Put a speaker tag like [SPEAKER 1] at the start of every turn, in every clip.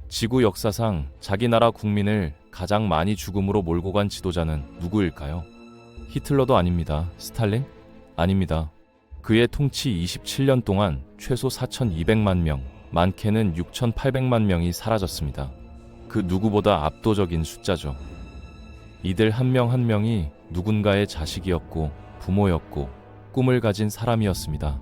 [SPEAKER 1] 지구 역사상 자기 나라 국민을 가장 많이 죽음으로 몰고 간 지도자는 누구일까요? 히틀러도 아닙니다. 스탈린? 아닙니다. 그의 통치 27년 동안 최소 4,200만 명, 많게는 6,800만 명이 사라졌습니다. 그 누구보다 압도적인 숫자죠. 이들 한 명 한 명이 누군가의 자식이었고 부모였고 꿈을 가진 사람이었습니다.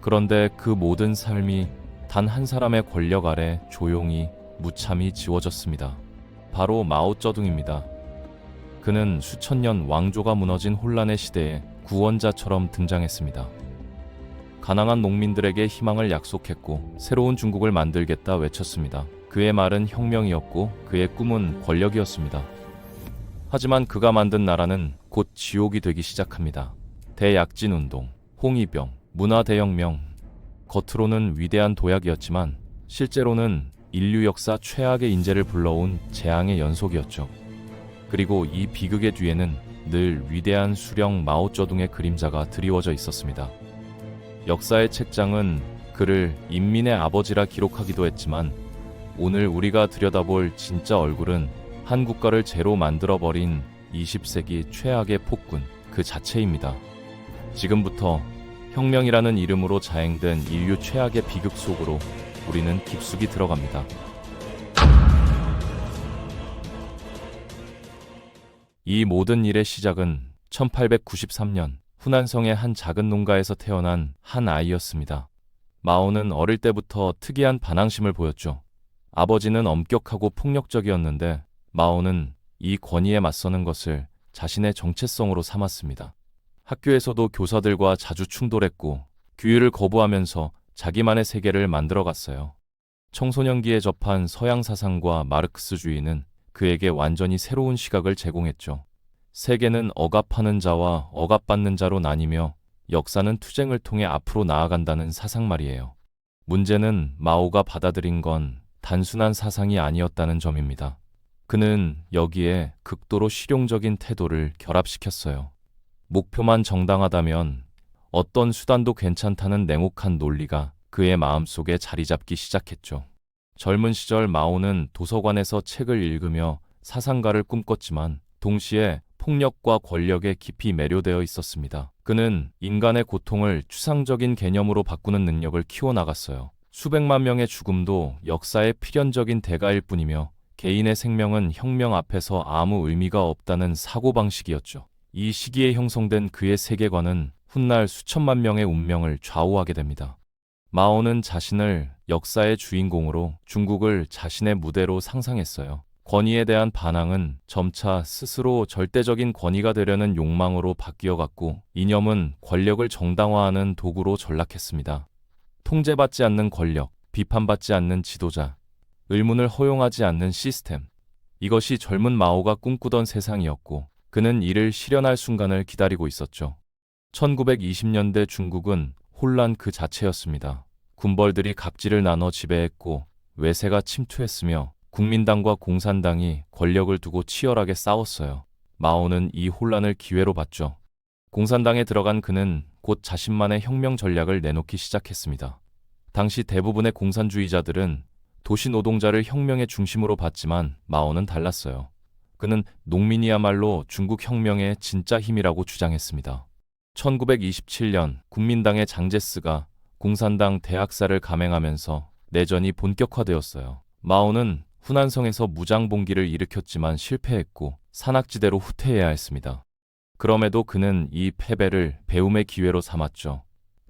[SPEAKER 1] 그런데 그 모든 삶이 단 한 사람의 권력 아래 조용히 무참히 지워졌습니다. 바로 마오쩌둥입니다. 그는 수천 년 왕조가 무너진 혼란의 시대에 구원자처럼 등장했습니다. 가난한 농민들에게 희망을 약속했고 새로운 중국을 만들겠다 외쳤습니다. 그의 말은 혁명이었고 그의 꿈은 권력이었습니다. 하지만 그가 만든 나라는 곧 지옥이 되기 시작합니다. 대약진운동, 홍위병, 문화대혁명. 겉으로는 위대한 도약이었지만 실제로는 인류 역사 최악의 인재를 불러온 재앙의 연속이었죠. 그리고 이 비극의 뒤에는 늘 위대한 수령 마오쩌둥의 그림자가 드리워져 있었습니다. 역사의 책장은 그를 인민의 아버지라 기록하기도 했지만 오늘 우리가 들여다볼 진짜 얼굴은 한 국가를 제로 만들어버린 20세기 최악의 폭군 그 자체입니다. 지금부터 혁명이라는 이름으로 자행된 인류 최악의 비극 속으로 우리는 깊숙이 들어갑니다. 이 모든 일의 시작은 1893년 후난성의 한 작은 농가에서 태어난 한 아이였습니다. 마오는 어릴 때부터 특이한 반항심을 보였죠. 아버지는 엄격하고 폭력적이었는데 마오는 이 권위에 맞서는 것을 자신의 정체성으로 삼았습니다. 학교에서도 교사들과 자주 충돌했고 규율을 거부하면서 자기만의 세계를 만들어갔어요. 청소년기에 접한 서양 사상과 마르크스주의는 그에게 완전히 새로운 시각을 제공했죠. 세계는 억압하는 자와 억압받는 자로 나뉘며 역사는 투쟁을 통해 앞으로 나아간다는 사상 말이에요. 문제는 마오가 받아들인 건 단순한 사상이 아니었다는 점입니다. 그는 여기에 극도로 실용적인 태도를 결합시켰어요. 목표만 정당하다면 어떤 수단도 괜찮다는 냉혹한 논리가 그의 마음속에 자리 잡기 시작했죠. 젊은 시절 마오는 도서관에서 책을 읽으며 사상가를 꿈꿨지만 동시에 폭력과 권력에 깊이 매료되어 있었습니다. 그는 인간의 고통을 추상적인 개념으로 바꾸는 능력을 키워나갔어요. 수백만 명의 죽음도 역사의 필연적인 대가일 뿐이며 개인의 생명은 혁명 앞에서 아무 의미가 없다는 사고방식이었죠. 이 시기에 형성된 그의 세계관은 훗날 수천만 명의 운명을 좌우하게 됩니다. 마오는 자신을 역사의 주인공으로 중국을 자신의 무대로 상상했어요. 권위에 대한 반항은 점차 스스로 절대적인 권위가 되려는 욕망으로 바뀌어갔고 이념은 권력을 정당화하는 도구로 전락했습니다. 통제받지 않는 권력, 비판받지 않는 지도자, 의문을 허용하지 않는 시스템. 이것이 젊은 마오가 꿈꾸던 세상이었고 그는 이를 실현할 순간을 기다리고 있었죠. 1920년대 중국은 혼란 그 자체였습니다. 군벌들이 각지를 나눠 지배했고 외세가 침투했으며 국민당과 공산당이 권력을 두고 치열하게 싸웠어요. 마오는 이 혼란을 기회로 봤죠. 공산당에 들어간 그는 곧 자신만의 혁명 전략을 내놓기 시작했습니다. 당시 대부분의 공산주의자들은 도시 노동자를 혁명의 중심으로 봤지만 마오는 달랐어요. 그는 농민이야말로 중국 혁명의 진짜 힘이라고 주장했습니다. 1927년 국민당의 장제스가 공산당 대학살을 감행하면서 내전이 본격화되었어요. 마오는 후난성에서 무장봉기를 일으켰지만 실패했고 산악지대로 후퇴해야 했습니다. 그럼에도 그는 이 패배를 배움의 기회로 삼았죠.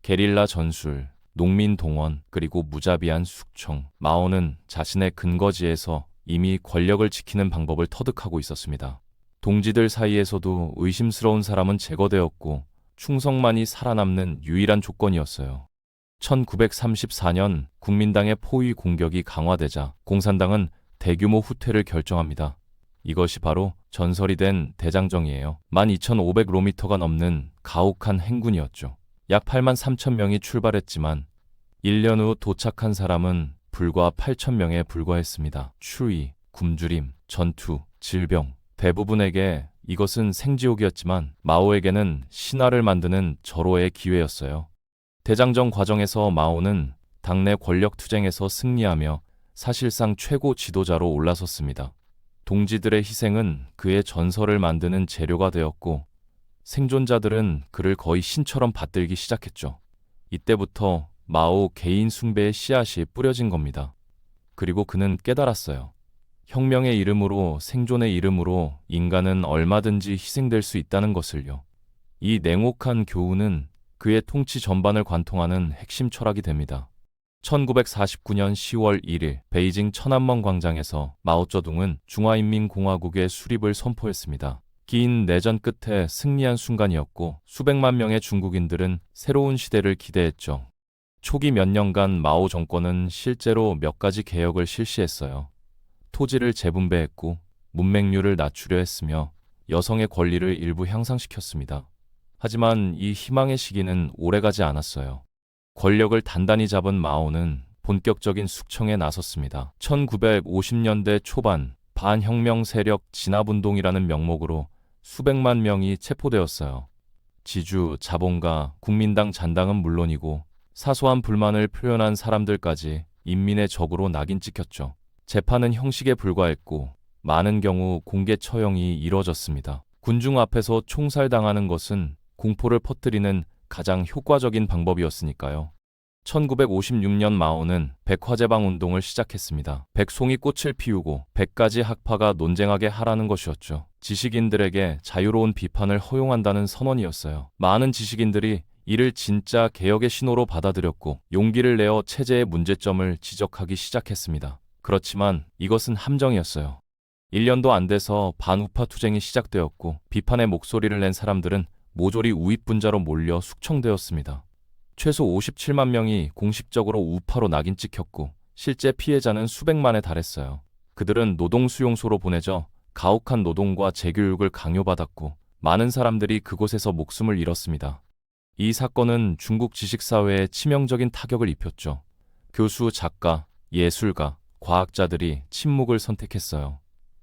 [SPEAKER 1] 게릴라 전술, 농민 동원, 그리고 무자비한 숙청. 마오는 자신의 근거지에서 이미 권력을 지키는 방법을 터득하고 있었습니다. 동지들 사이에서도 의심스러운 사람은 제거되었고 충성만이 살아남는 유일한 조건이었어요. 1934년 국민당의 포위 공격이 강화되자 공산당은 대규모 후퇴를 결정합니다. 이것이 바로 전설이 된 대장정이에요. 12,500km가 넘는 가혹한 행군이었죠. 약 8만 3천 명이 출발했지만 1년 후 도착한 사람은 불과 8천 명에 불과했습니다. 추위, 굶주림, 전투, 질병. 대부분에게 이것은 생지옥이었지만 마오에게는 신화를 만드는 절호의 기회였어요. 대장정 과정에서 마오는 당내 권력 투쟁에서 승리하며 사실상 최고 지도자로 올라섰습니다. 동지들의 희생은 그의 전설을 만드는 재료가 되었고 생존자들은 그를 거의 신처럼 받들기 시작했죠. 이때부터 마오 개인 숭배의 씨앗이 뿌려진 겁니다. 그리고 그는 깨달았어요. 혁명의 이름으로, 생존의 이름으로 인간은 얼마든지 희생될 수 있다는 것을요. 이 냉혹한 교훈은 그의 통치 전반을 관통하는 핵심 철학이 됩니다. 1949년 10월 1일 베이징 천안문 광장에서 마오쩌둥은 중화인민공화국의 수립을 선포했습니다. 긴 내전 끝에 승리한 순간이었고 수백만 명의 중국인들은 새로운 시대를 기대했죠. 초기 몇 년간 마오 정권은 실제로 몇 가지 개혁을 실시했어요. 토지를 재분배했고 문맹률을 낮추려 했으며 여성의 권리를 일부 향상시켰습니다. 하지만 이 희망의 시기는 오래가지 않았어요. 권력을 단단히 잡은 마오는 본격적인 숙청에 나섰습니다. 1950년대 초반 반혁명 세력 진압운동이라는 명목으로 수백만 명이 체포되었어요. 지주, 자본가, 국민당 잔당은 물론이고 사소한 불만을 표현한 사람들까지 인민의 적으로 낙인 찍혔죠. 재판은 형식에 불과했고 많은 경우 공개 처형이 이뤄졌습니다. 군중 앞에서 총살당하는 것은 공포를 퍼뜨리는 가장 효과적인 방법이었으니까요. 1956년 마오는 백화제방 운동을 시작했습니다. 백송이 꽃을 피우고 100가지 학파가 논쟁하게 하라는 것이었죠. 지식인들에게 자유로운 비판을 허용한다는 선언이었어요. 많은 지식인들이 이를 진짜 개혁의 신호로 받아들였고 용기를 내어 체제의 문제점을 지적하기 시작했습니다. 그렇지만 이것은 함정이었어요. 1년도 안 돼서 반우파 투쟁이 시작되었고 비판의 목소리를 낸 사람들은 모조리 우익분자로 몰려 숙청되었습니다. 최소 57만 명이 공식적으로 우파로 낙인 찍혔고 실제 피해자는 수백만에 달했어요. 그들은 노동수용소로 보내져 가혹한 노동과 재교육을 강요받았고 많은 사람들이 그곳에서 목숨을 잃었습니다. 이 사건은 중국 지식사회에 치명적인 타격을 입혔죠. 교수, 작가, 예술가, 과학자들이 침묵을 선택했어요.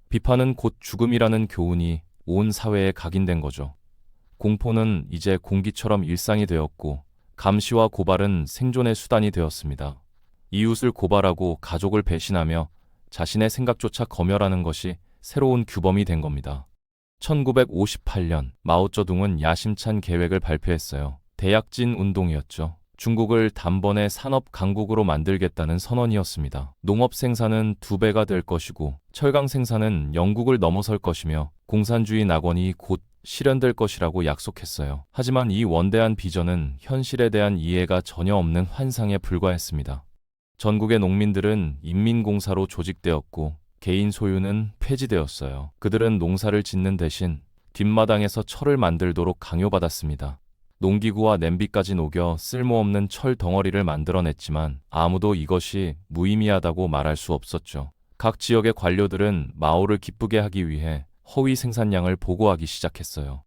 [SPEAKER 1] 비판은 곧 죽음이라는 교훈이 온 사회에 각인된 거죠. 공포는 이제 공기처럼 일상이 되었고 감시와 고발은 생존의 수단이 되었습니다. 이웃을 고발하고 가족을 배신하며 자신의 생각조차 검열하는 것이 새로운 규범이 된 겁니다. 1958년 마오쩌둥은 야심찬 계획을 발표했어요. 대약진 운동이었죠. 중국을 단번에 산업 강국으로 만들겠다는 선언이었습니다. 농업 생산은 2배가 될 것이고 철강 생산은 영국을 넘어설 것이며 공산주의 낙원이 곧 실현될 것이라고 약속했어요. 하지만 이 원대한 비전은 현실에 대한 이해가 전혀 없는 환상에 불과했습니다. 전국의 농민들은 인민공사로 조직되었고 개인 소유는 폐지되었어요. 그들은 농사를 짓는 대신 뒷마당에서 철을 만들도록 강요받았습니다. 농기구와 냄비까지 녹여 쓸모없는 철 덩어리를 만들어냈지만 아무도 이것이 무의미하다고 말할 수 없었죠. 각 지역의 관료들은 마오를 기쁘게 하기 위해 허위 생산량을 보고하기 시작했어요.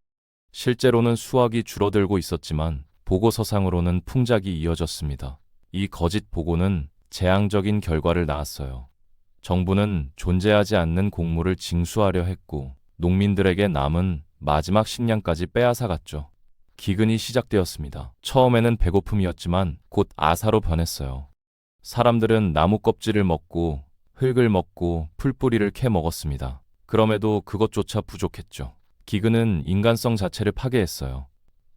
[SPEAKER 1] 실제로는 수확이 줄어들고 있었지만 보고서상으로는 풍작이 이어졌습니다. 이 거짓 보고는 재앙적인 결과를 낳았어요. 정부는 존재하지 않는 곡물을 징수하려 했고 농민들에게 남은 마지막 식량까지 빼앗아갔죠. 기근이 시작되었습니다. 처음에는 배고픔이었지만 곧 아사로 변했어요. 사람들은 나무 껍질을 먹고 흙을 먹고 풀뿌리를 캐 먹었습니다. 그럼에도 그것조차 부족했죠. 기근은 인간성 자체를 파괴했어요.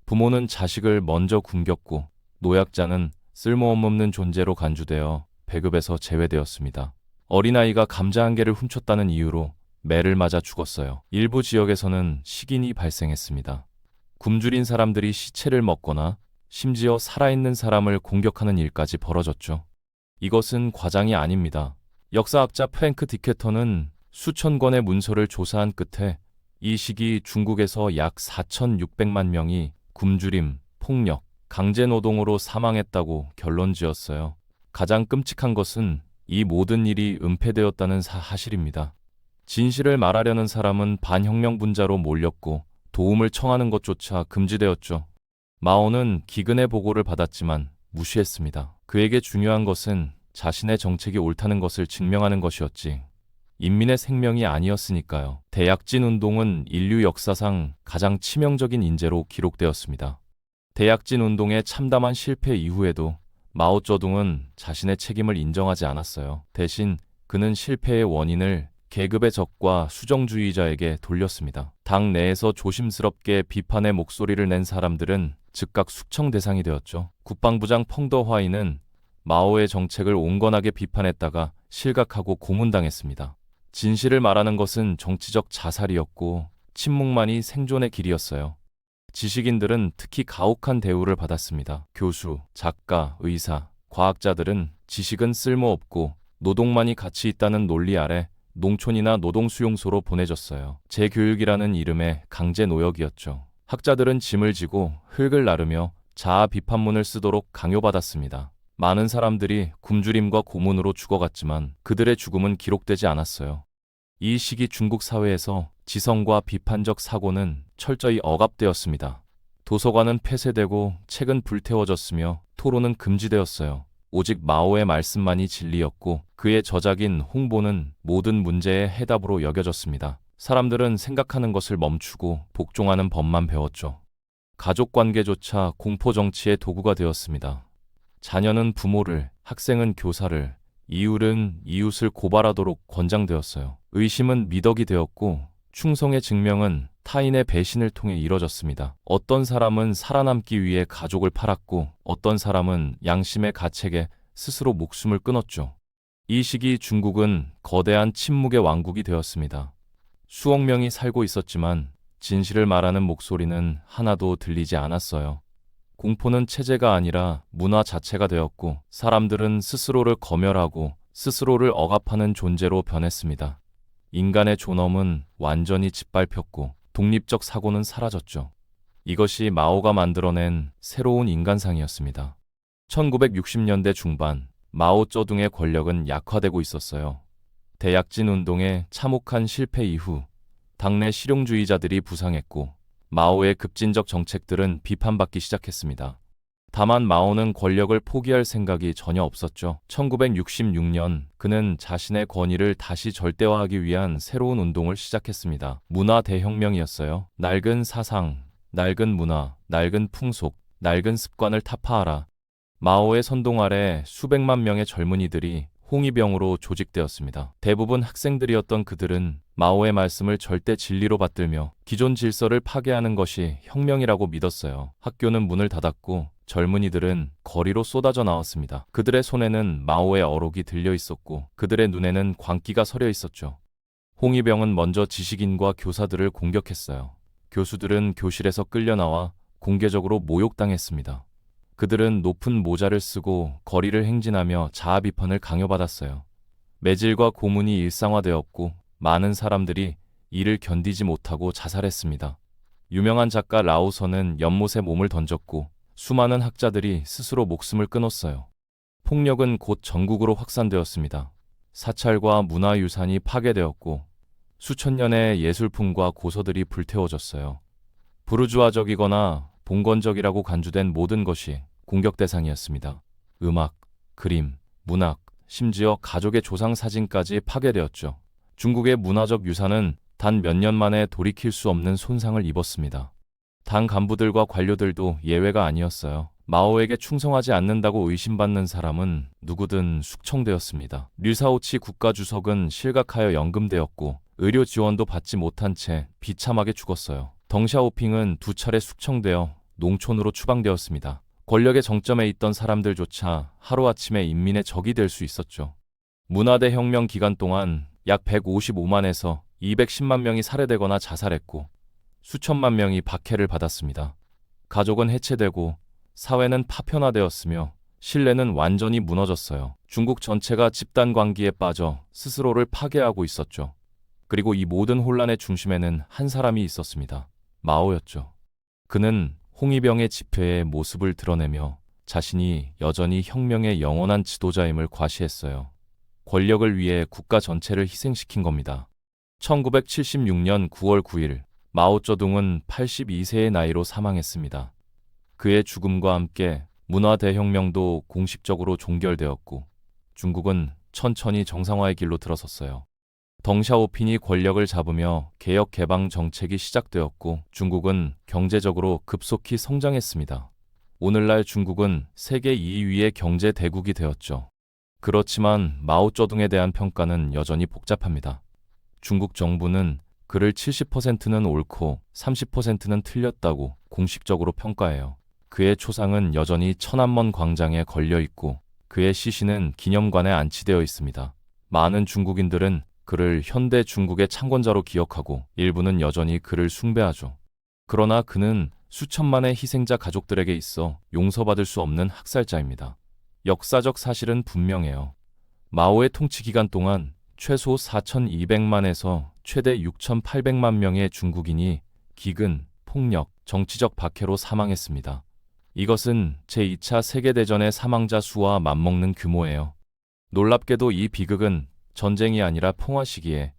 [SPEAKER 1] 부모는 자식을 먼저 굶겼고 노약자는 쓸모없는 존재로 간주되어 배급에서 제외되었습니다. 어린아이가 감자 한 개를 훔쳤다는 이유로 매를 맞아 죽었어요. 일부 지역에서는 식인이 발생했습니다. 굶주린 사람들이 시체를 먹거나 심지어 살아있는 사람을 공격하는 일까지 벌어졌죠. 이것은 과장이 아닙니다. 역사학자 프랭크 디케터는 수천 권의 문서를 조사한 끝에 이 시기 중국에서 약 4,600만 명이 굶주림, 폭력, 강제노동으로 사망했다고 결론지었어요. 가장 끔찍한 것은 이 모든 일이 은폐되었다는 사실입니다. 진실을 말하려는 사람은 반혁명 분자로 몰렸고 도움을 청하는 것조차 금지되었죠. 마오는 기근의 보고를 받았지만 무시했습니다. 그에게 중요한 것은 자신의 정책이 옳다는 것을 증명하는 것이었지 인민의 생명이 아니었으니까요. 대약진 운동은 인류 역사상 가장 치명적인 인재로 기록되었습니다. 대약진 운동의 참담한 실패 이후에도 마오쩌둥은 자신의 책임을 인정하지 않았어요. 대신 그는 실패의 원인을 계급의 적과 수정주의자에게 돌렸습니다. 당 내에서 조심스럽게 비판의 목소리를 낸 사람들은 즉각 숙청 대상이 되었죠. 국방부장 펑더화이는 마오의 정책을 온건하게 비판했다가 실각하고 고문당했습니다. 진실을 말하는 것은 정치적 자살이었고 침묵만이 생존의 길이었어요. 지식인들은 특히 가혹한 대우를 받았습니다. 교수, 작가, 의사, 과학자들은 지식은 쓸모없고 노동만이 가치 있다는 논리 아래 농촌이나 노동수용소로 보내졌어요. 재교육이라는 이름의 강제 노역이었죠. 학자들은 짐을 지고 흙을 나르며 자아 비판문을 쓰도록 강요받았습니다. 많은 사람들이 굶주림과 고문으로 죽어갔지만 그들의 죽음은 기록되지 않았어요. 이 시기 중국 사회에서 지성과 비판적 사고는 철저히 억압되었습니다. 도서관은 폐쇄되고 책은 불태워졌으며 토론은 금지되었어요. 오직 마오의 말씀만이 진리였고 그의 저작인 홍보는 모든 문제의 해답으로 여겨졌습니다. 사람들은 생각하는 것을 멈추고 복종하는 법만 배웠죠. 가족 관계조차 공포 정치의 도구가 되었습니다. 자녀는 부모를, 학생은 교사를, 이웃은 이웃을 고발하도록 권장되었어요. 의심은 미덕이 되었고 충성의 증명은 타인의 배신을 통해 이뤄졌습니다. 어떤 사람은 살아남기 위해 가족을 팔았고 어떤 사람은 양심의 가책에 스스로 목숨을 끊었죠. 이 시기 중국은 거대한 침묵의 왕국이 되었습니다. 수억 명이 살고 있었지만 진실을 말하는 목소리는 하나도 들리지 않았어요. 공포는 체제가 아니라 문화 자체가 되었고 사람들은 스스로를 검열하고 스스로를 억압하는 존재로 변했습니다. 인간의 존엄은 완전히 짓밟혔고 독립적 사고는 사라졌죠. 이것이 마오가 만들어낸 새로운 인간상이었습니다. 1960년대 중반 마오쩌둥의 권력은 약화되고 있었어요. 대약진 운동의 참혹한 실패 이후 당내 실용주의자들이 부상했고 마오의 급진적 정책들은 비판받기 시작했습니다. 다만 마오는 권력을 포기할 생각이 전혀 없었죠. 1966년 그는 자신의 권위를 다시 절대화하기 위한 새로운 운동을 시작했습니다. 문화 대혁명이었어요. 낡은 사상, 낡은 문화, 낡은 풍속, 낡은 습관을 타파하라. 마오의 선동 아래 수백만 명의 젊은이들이 홍위병으로 조직되었습니다. 대부분 학생들이었던 그들은 마오의 말씀을 절대 진리로 받들며 기존 질서를 파괴하는 것이 혁명이라고 믿었어요. 학교는 문을 닫았고 젊은이들은 거리로 쏟아져 나왔습니다. 그들의 손에는 마오의 어록이 들려 있었고 그들의 눈에는 광기가 서려 있었죠. 홍위병은 먼저 지식인과 교사들을 공격했어요. 교수들은 교실에서 끌려나와 공개적으로 모욕당했습니다. 그들은 높은 모자를 쓰고 거리를 행진하며 자아 비판을 강요받았어요. 매질과 고문이 일상화되었고 많은 사람들이 이를 견디지 못하고 자살했습니다. 유명한 작가 라오서는 연못에 몸을 던졌고 수많은 학자들이 스스로 목숨을 끊었어요. 폭력은 곧 전국으로 확산되었습니다. 사찰과 문화유산이 파괴되었고 수천 년의 예술품과 고서들이 불태워졌어요. 부르주아적이거나 봉건적이라고 간주된 모든 것이 공격 대상이었습니다. 음악, 그림, 문학, 심지어 가족의 조상 사진까지 파괴되었죠. 중국의 문화적 유산은 단 몇 년 만에 돌이킬 수 없는 손상을 입었습니다. 당 간부들과 관료들도 예외가 아니었어요. 마오에게 충성하지 않는다고 의심받는 사람은 누구든 숙청되었습니다. 류사오치 국가주석은 실각하여 연금되었고 의료 지원도 받지 못한 채 비참하게 죽었어요. 덩샤오핑은 2차례 숙청되어 농촌으로 추방되었습니다. 권력의 정점에 있던 사람들조차 하루아침에 인민의 적이 될 수 있었죠. 문화대혁명 기간 동안 약 155만에서 210만 명이 살해되거나 자살했고 수천만 명이 박해를 받았습니다. 가족은 해체되고 사회는 파편화되었으며 신뢰는 완전히 무너졌어요. 중국 전체가 집단 관기에 빠져 스스로를 파괴하고 있었죠. 그리고 이 모든 혼란의 중심에는 한 사람이 있었습니다. 마오였죠. 그는 홍위병의 집회의 모습을 드러내며 자신이 여전히 혁명의 영원한 지도자임을 과시했어요. 권력을 위해 국가 전체를 희생시킨 겁니다. 1976년 9월 9일 마오쩌둥은 82세의 나이로 사망했습니다. 그의 죽음과 함께 문화대혁명도 공식적으로 종결되었고 중국은 천천히 정상화의 길로 들어섰어요. 덩샤오핑이 권력을 잡으며 개혁 개방 정책이 시작되었고 중국은 경제적으로 급속히 성장했습니다. 오늘날 중국은 세계 2위의 경제 대국이 되었죠. 그렇지만 마오쩌둥에 대한 평가는 여전히 복잡합니다. 중국 정부는 그를 70%는 옳고 30%는 틀렸다고 공식적으로 평가해요. 그의 초상은 여전히 천안문 광장에 걸려 있고 그의 시신은 기념관에 안치되어 있습니다. 많은 중국인들은 그를 현대 중국의 창건자로 기억하고 일부는 여전히 그를 숭배하죠. 그러나 그는 수천만의 희생자 가족들에게 있어 용서받을 수 없는 학살자입니다. 역사적 사실은 분명해요. 마오의 통치 기간 동안 최소 4,200만에서 최대 6,800만 명의 중국인이 기근, 폭력, 정치적 박해로 사망했습니다. 이것은 제2차 세계대전의 사망자 수와 맞먹는 규모예요. 놀랍게도 이 비극은 전쟁이 아니라 평화 시기에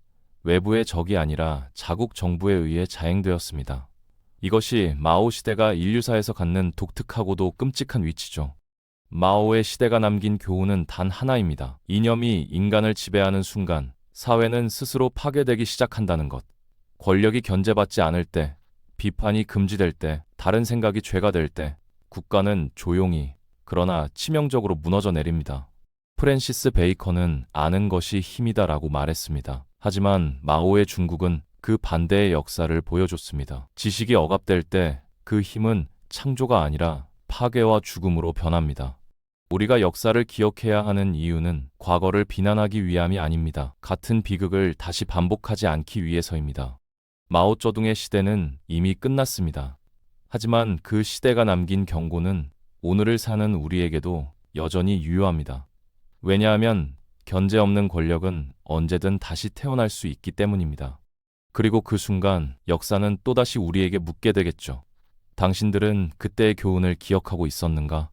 [SPEAKER 1] 외부의 적이 아니라 자국 정부에 의해 자행되었습니다. 이것이 마오 시대가 인류사에서 갖는 독특하고도 끔찍한 위치죠. 마오의 시대가 남긴 교훈은 단 하나입니다. 이념이 인간을 지배하는 순간 사회는 스스로 파괴되기 시작한다는 것. 권력이 견제받지 않을 때, 비판이 금지될 때, 다른 생각이 죄가 될 때, 국가는 조용히, 그러나 치명적으로 무너져 내립니다. 프랜시스 베이컨은 아는 것이 힘이다라고 말했습니다. 하지만 마오의 중국은 그 반대의 역사를 보여줬습니다. 지식이 억압될 때 그 힘은 창조가 아니라 파괴와 죽음으로 변합니다. 우리가 역사를 기억해야 하는 이유는 과거를 비난하기 위함이 아닙니다. 같은 비극을 다시 반복하지 않기 위해서입니다. 마오쩌둥의 시대는 이미 끝났습니다. 하지만 그 시대가 남긴 경고는 오늘을 사는 우리에게도 여전히 유효합니다. 왜냐하면 견제 없는 권력은 언제든 다시 태어날 수 있기 때문입니다. 그리고 그 순간 역사는 또다시 우리에게 묻게 되겠죠. 당신들은 그때의 교훈을 기억하고 있었는가?